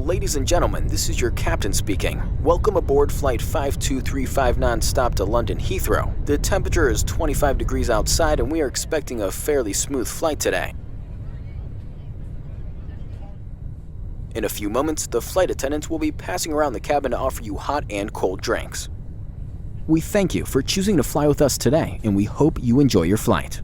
Ladies and gentlemen, this is your captain speaking. Welcome aboard Flight 5235 non-stop to London Heathrow. The temperature is 25 degrees outside and we are expecting a fairly smooth flight today. In a few moments, the flight attendants will be passing around the cabin to offer you hot and cold drinks. We thank you for choosing to fly with us today, and we hope you enjoy your flight.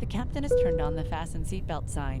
the captain has turned on the fasten seatbelt sign.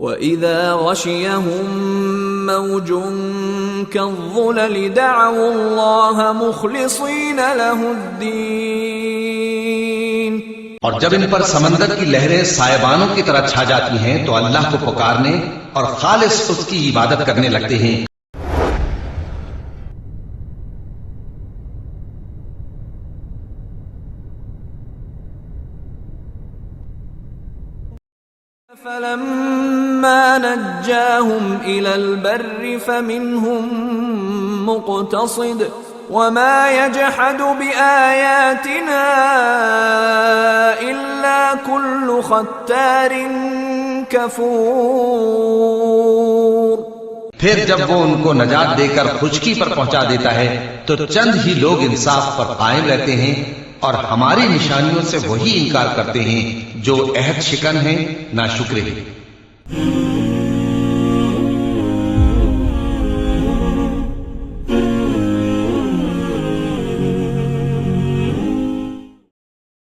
وَإِذَا غَشِيَهُم مَّوْجٌ كَالظُّلَلِ دَعَوُا اللَّهَ مُخْلِصِينَ لَهُ الدِّينَ اور جب ان پر سمندر کی لہریں سائبانوں کی طرح چھا جاتی ہیں تو اللہ کو پکارنے اور خالص اس کی عبادت کرنے لگتے ہیں۔ فَلَمَّا نَجَّاهُمْ إِلَى الْبَرِّ فَمِنْهُمْ مُقْتَصِدٌ وَمَا يَجْحَدُ بِآيَاتِنَا إِلَّا كُلُّ خَتَّارٍ كَفُورٍ۔ پھر جب وہ ان کو نجات دے کر خشکی پر پہنچا دیتا ہے تو چند ہی لوگ انصاف پر قائم رہتے ہیں اور ہماری نشانیوں سے وہی انکار کرتے ہیں جو عہد شکن ہیں، ناشکرے ہیں۔